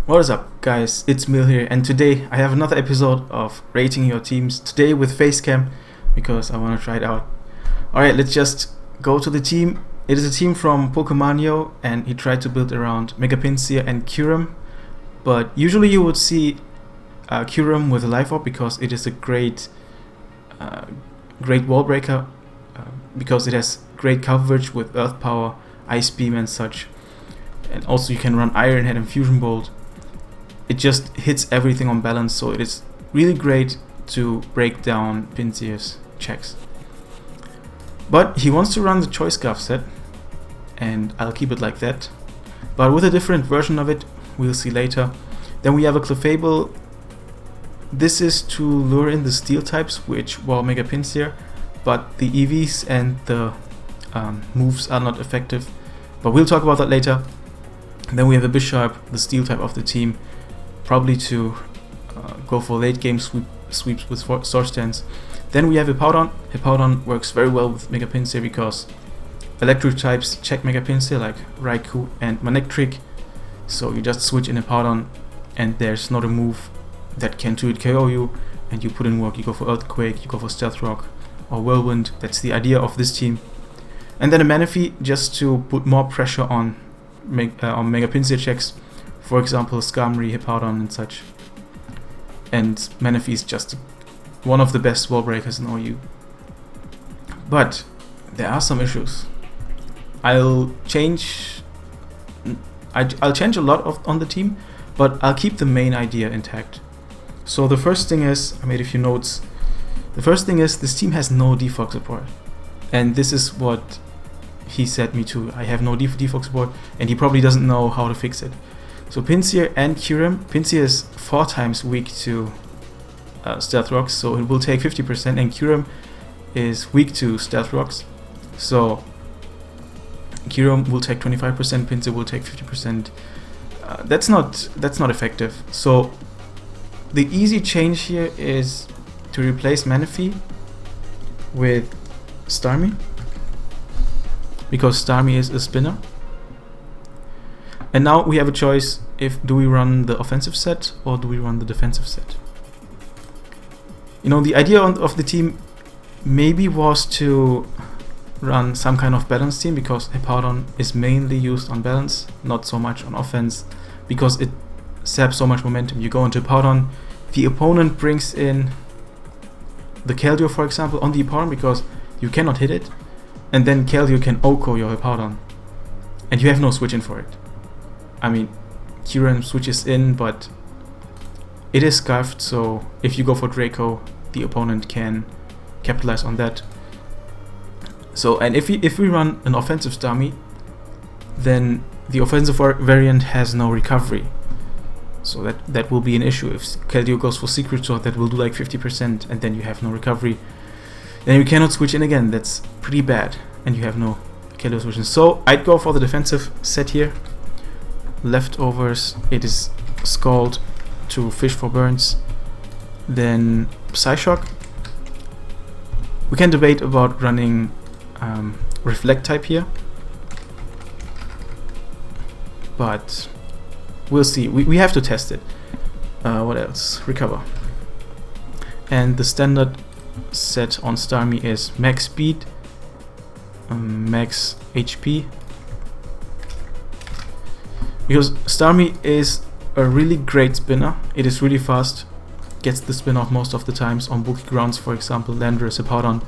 What is up, guys? It's Mil here, and today I have another episode of rating your teams, today with Facecam, because I want to try it out. Alright, let's just go to the team. It is a team from Pokemaniyo, and he tried to build around M-Pinsir and Kyurem, but usually you would see Kyurem with a Life Orb because it is a great wall breaker, because it has great coverage with Earth Power, Ice Beam and such, and also you can run Iron Head and Fusion Bolt. It just hits everything on balance, so it is really great to break down Pinsir's checks. But he wants to run the Choice Scarf set, and I'll keep it like that, but with a different version of it, we'll see later. Then we have a Clefable. This is to lure in the Steel types, which were M-Pinsir, but the EVs and the moves are not effective, but we'll talk about that later. Then we have a Bisharp, the Steel type of the team, probably to go for late game sweeps with Sword Stance. Then we have Hippowdon. Hippowdon works very well with M-Pinsir because electric types check M-Pinsir like Raikou and Manectric, so you just switch in Hippowdon and there's not a move that can 2-hit KO you, and you put in work. You go for Earthquake, you go for Stealth Rock or Whirlwind. That's the idea of this team. And then a Manaphy just to put more pressure on M-Pinsir checks, for example Skarmory, Hippowdon and such. And Manaphy is just one of the best wall breakers in OU. But there are some issues. I'll change a lot on the team, but I'll keep the main idea intact. So the first thing is, I made a few notes. The first thing is, this team has no defog support, and this is what he said me too. I have no defog support, and he probably doesn't know how to fix it. So Pinsir and Kyurem. Pinsir is 4 times weak to Stealth Rocks, so it will take 50%, and Kyurem is weak to Stealth Rocks, so Kyurem will take 25%, Pinsir will take 50%. That's not effective. So the easy change here is to replace Manaphy with Starmie, because Starmie is a spinner. And now we have a choice: do we run the offensive set or do we run the defensive set? You know, the idea of the team maybe was to run some kind of balance team, because Hippowdon is mainly used on balance, not so much on offense, because it saps so much momentum. You go into Hippowdon, the opponent brings in the Keldeo, for example, on the Hippowdon because you cannot hit it, and then Keldeo can OHKO your Hippowdon, and you have no switch in for it. I mean, Kyurem switches in, but it is scuffed, so if you go for Draco, the opponent can capitalize on that. So, and if we run an offensive Starmie, then the offensive variant has no recovery, so that will be an issue. If Keldeo goes for Secret Sword, that will do like 50%, and then you have no recovery. Then you cannot switch in again. That's pretty bad, and you have no Keldeo switching. So I'd go for the defensive set here. Leftovers, it is Scald to Fish for Burns, then Psyshock. We can debate about running Reflect type here, but we'll see. We have to test it. What else? Recover. And the standard set on Starmie is max speed, max HP, because Starmie is a really great spinner. It is really fast, gets the spin off most of the times on bookie grounds, for example Landorus, Hippowdon,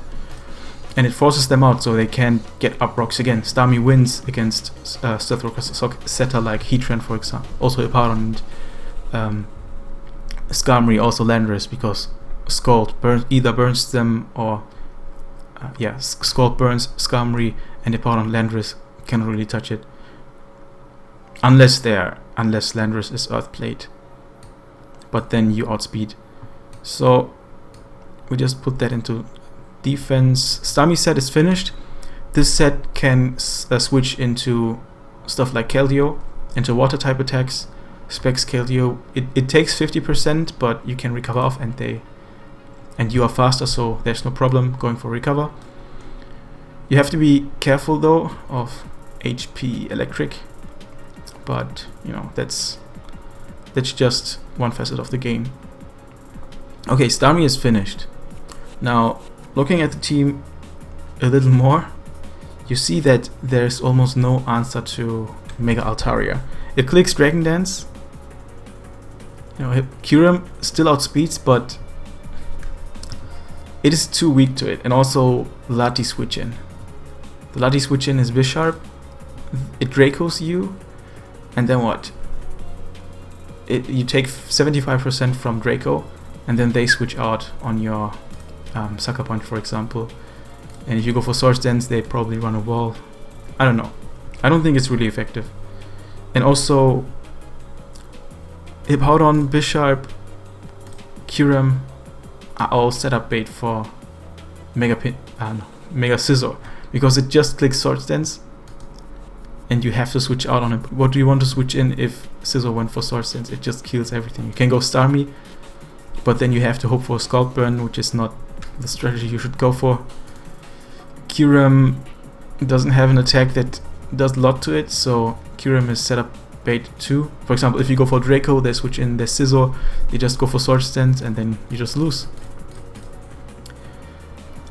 and it forces them out so they can't get up rocks again. Starmie wins against Stealth Rock setter like Heatran, for example, also Hippowdon, and Skarmory, also Landorus, because Scald either burns them or Scald burns Skarmory, and Hippowdon, Landorus cannot really touch it. Unless Landorus is Earth Plate, but then you outspeed. So we just put that into defense. Starmie set is finished. This set can switch into stuff like Keldeo, into water type attacks. Specs Keldeo. It takes 50%, but you can recover off, and you are faster, so there's no problem going for recover. You have to be careful though of HP electric, but you know, that's that's just one facet of the game. Okay, Starmie is finished. Now, looking at the team a little more, you see that there's almost no answer to Mega Altaria. It clicks Dragon Dance. You know, Kyurem still outspeeds, but it is too weak to it. And also Lati switch in. The Lati switch in is Bisharp. It Dracos you, and then what? You take 75% from Draco, and then they switch out on your Sucker Punch, for example. And if you go for Swords Dance, they probably run a wall. I don't know. I don't think it's really effective. And also, Hippowdon, Bisharp, Kyurem are all setup bait for Mega Scissor, because it just clicks Swords Dance, and you have to switch out on it. What do you want to switch in if Scissor went for Swords Dance? It just kills everything. You can go Starmie, but then you have to hope for a Scald Burn, which is not the strategy you should go for. Kyurem doesn't have an attack that does a lot to it, so Kyurem is set up bait too. For example, if you go for Draco, they switch in their Scissor, they just go for Swords Dance, and then you just lose.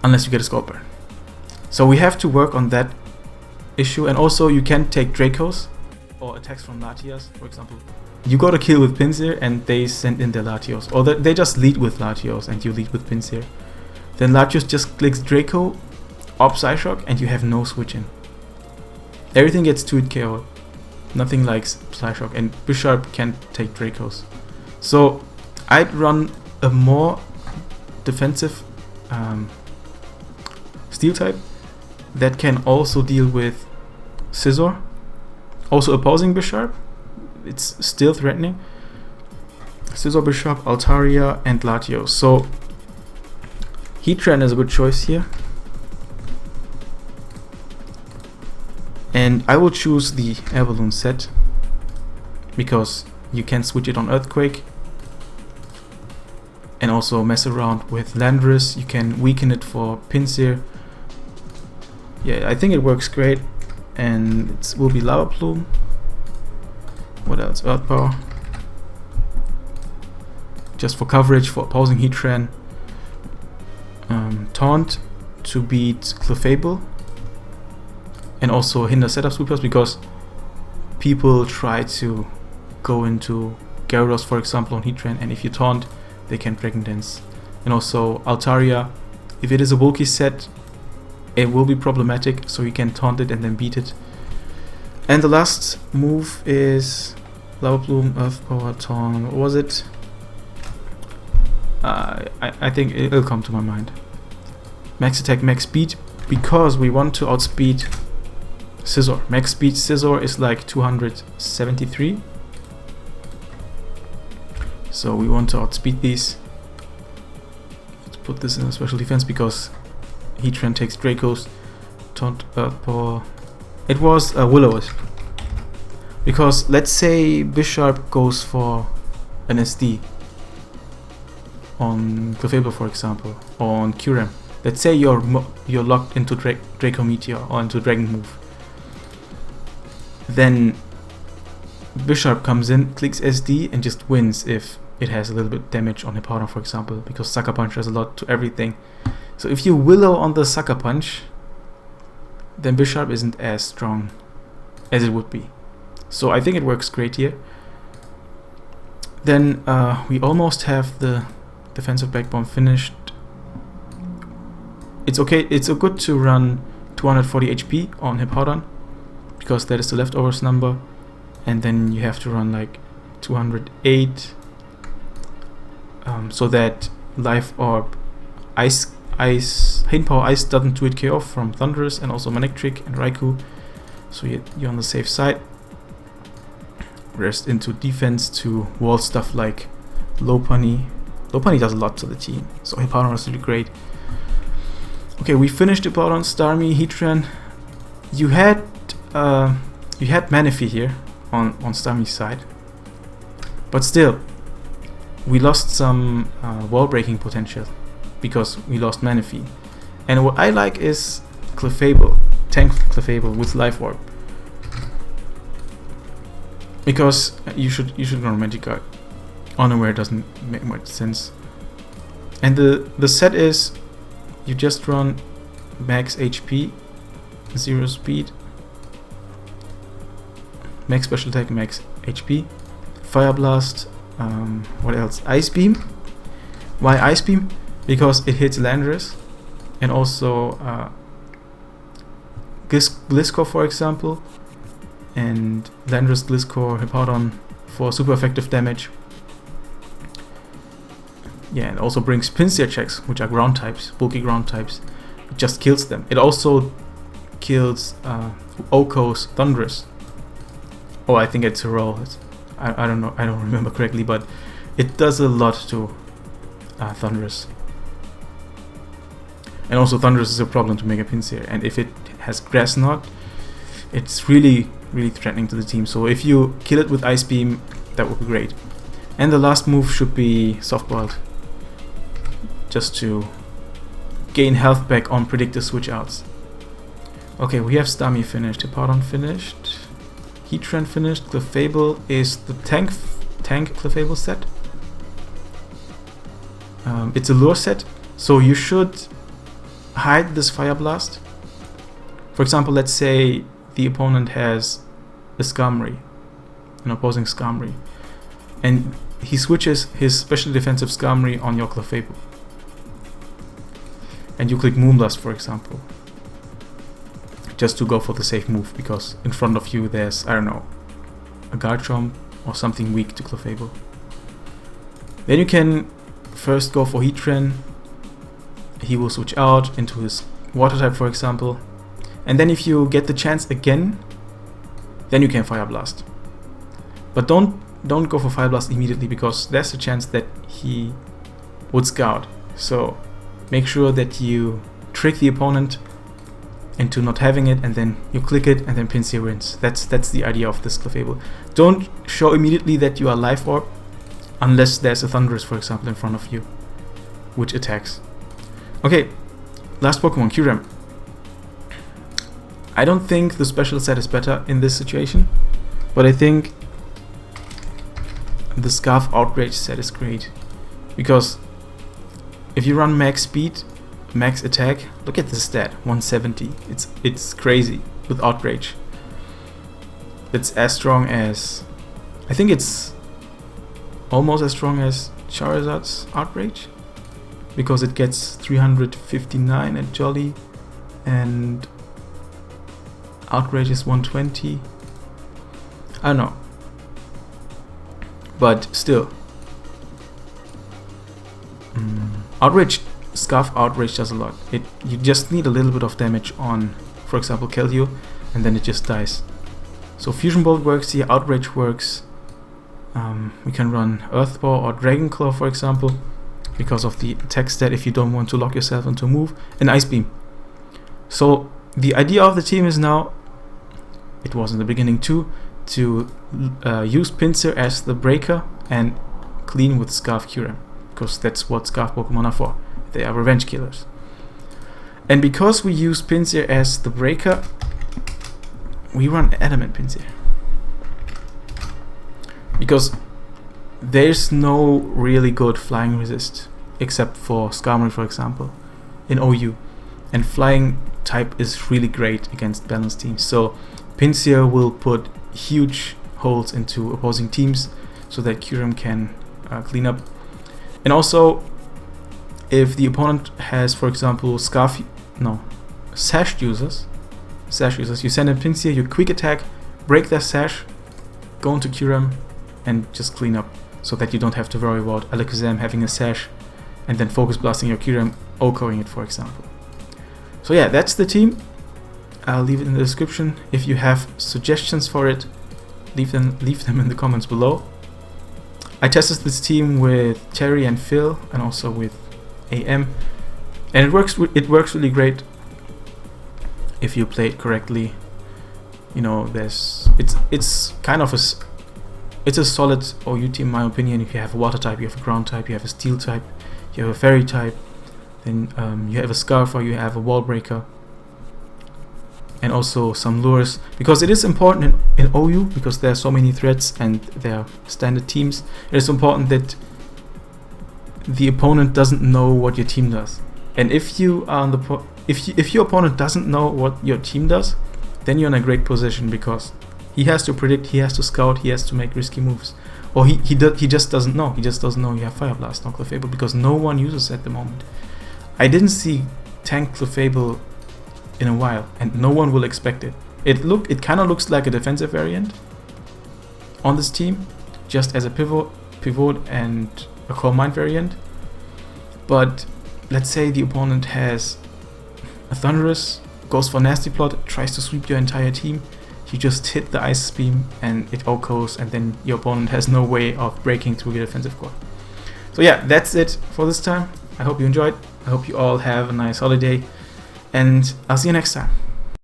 Unless you get a Scald Burn. So we have to work on that issue, and also you can take Dracos or attacks from Latias, for example. You got a kill with Pinsir and they send in their Latios, or they just lead with Latios and you lead with Pinsir. Then Latios just clicks Draco, Op Psyshock, and you have no switch in. Everything gets 2-hit KO. Nothing like Psyshock, and Bisharp can't take Dracos. So I'd run a more defensive Steel type that can also deal with Scissor. Also opposing Bisharp, it's still threatening. Scissor, Bisharp, Altaria, and Latios. So Heatran is a good choice here. And I will choose the Air Balloon set because you can switch it on Earthquake and also mess around with Landorus. You can weaken it for Pinsir. Yeah, I think it works great. And it will be Lava Plume. What else? Earth Power. Just for coverage for opposing Heatran. Taunt to beat Clefable. And also hinder setup sweepers, because people try to go into Gyarados, for example, on Heatran, and if you taunt, they can Dragon Dance. And also Altaria, if it is a bulky set, it will be problematic, so you can taunt it and then beat it. And the last move is Lava Plume, Earth Power, Taunt. What was it? I think it'll come to my mind. Max attack, max speed, because we want to outspeed Scissor. Max speed Scissor is like 273. So we want to outspeed these. Let's put this in a special defense because Heatran takes Dracos. Taunt, Earth Power. It was a Will-O-Wisp. Because let's say Bisharp goes for an SD on Clefable, for example, or on Kyurem. Let's say you're locked into Draco Meteor or into Dragon Move. Then Bisharp comes in, clicks SD, and just wins if it has a little bit of damage on Hippowdon, for example, because Sucker Punch does a lot to everything. So if you Willow on the Sucker Punch, then Bisharp isn't as strong as it would be. So I think it works great here. Then we almost have the defensive backbone finished. It's okay, it's good to run 240 HP on Hippowdon, because that is the leftovers number, and then you have to run like 208 so that Life Orb, Hidden Power Ice doesn't do it KO from Thunderous, and also Manectric and Raikou, so you're on the safe side. Rest into defense to wall stuff like Lopunny. Lopunny does a lot to the team, so Hippowdon is really great. Okay, we finished Hippowdon, Starmie, Heatran. You had Manaphy here on Starmie's side, but still we lost some wall breaking potential because we lost Manaphy. And what I like is Clefable, tank Clefable with Life Orb, because you should run Magic Guard. Unaware doesn't make much sense. And the set is, you just run max HP, 0 speed, max special attack, max HP, Fire Blast, what else? Ice Beam. Why Ice Beam? Because it hits Landorus, and also Gliscor, for example, and Landorus, Gliscor, Hippowdon for super effective damage. Yeah, and also brings Pinsir checks, which are ground types, bulky ground types. It just kills them. It also kills Oko's Thundurus. Oh, I think it's a roll. I don't know. I don't remember correctly, but it does a lot to Thundurus. And also Thundurus is a problem to Mega Pinsir. And if it has Grass Knot, it's really threatening to the team. So if you kill it with Ice Beam, that would be great. And the last move should be Softboiled, just to gain health back on predicted switch outs. Okay, we have Starmie finished, Hippowdon finished, Heatran finished. Clefable is the tank Clefable set. It's a lure set, so you should hide this Fire Blast. For example, let's say the opponent has a Skarmory, an opposing Skarmory, and he switches his special defensive Skarmory on your Clefable. And you click Moonblast, for example, just to go for the safe move, because in front of you there's, I don't know, a Garchomp or something weak to Clefable. Then you can first go for Heatran. He will switch out into his Water type, for example, and then if you get the chance again, then you can Fire Blast. But don't go for Fire Blast immediately, because there's a chance that he would Scout. So make sure that you trick the opponent into not having it, and then you click it, and then Pinsir wins. That's the idea of this Clefable. Don't show immediately that you are Life Orb, unless there's a Thundurus, for example, in front of you, which attacks. Okay, last Pokemon, Kyurem. I don't think the special set is better in this situation, but I think the Scarf Outrage set is great, because if you run max speed, max attack, look at this stat, 170. It's crazy with Outrage. It's as strong as, I think it's almost as strong as Charizard's Outrage, because it gets 359 at Jolly, and Outrage is 120. I don't know, but still. Outrage, Scarf Outrage does a lot. You just need a little bit of damage on, for example, Keldeo, and then it just dies. So Fusion Bolt works here, Outrage works. We can run Earth Ball or Dragon Claw, for example, because of the attack stat if you don't want to lock yourself into a move, and Ice Beam. So the idea of the team is now, it was in the beginning too, to use Pinsir as the breaker and clean with Scarf Kyurem, because that's what Scarf Pokemon are for. They are revenge killers. And because we use Pinsir as the breaker, we run Adamant Pinsir, because there's no really good flying resist except for Skarmory, for example, in OU, and flying type is really great against balanced teams. So Pinsir will put huge holes into opposing teams so that Kyurem can clean up. And also, if the opponent has, for example, Sash users, you send in Pinsir, you quick attack, break their Sash, go into Kyurem, and just clean up, so that you don't have to worry about Alakazam having a Sash and then focus blasting your Kyurem, Okoing it, for example. So yeah, that's the team. I'll leave it in the description. If you have suggestions for it, leave them in the comments below. I tested this team with Terry and Phil, and also with AM, and it works really great if you play it correctly. You know, it's kind of it's a solid OU team, in my opinion. If you have a water type, you have a ground type, you have a steel type, you have a fairy type, then you have a Scarf, or you have a wall breaker. and also some lures, because it is important in OU, because there are so many threats and there are standard teams. It is important that the opponent doesn't know what your team does. And if you are on the if your opponent doesn't know what your team does, then you're in a great position, because he has to predict, he has to scout, he has to make risky moves, or he just doesn't know. He just doesn't know you have Fire Blast on Clefable, because no one uses it at the moment. I didn't see tank Clefable in a while, and no one will expect it. It kind of looks like a defensive variant on this team, just as a pivot and a Core Mind variant. But let's say the opponent has a Thunderous, goes for Nasty Plot, tries to sweep your entire team. You just hit the Ice Beam and it OHKOs, and then your opponent has no way of breaking through your defensive core. So yeah, that's it for this time. I hope you enjoyed. I hope you all have a nice holiday, and I'll see you next time.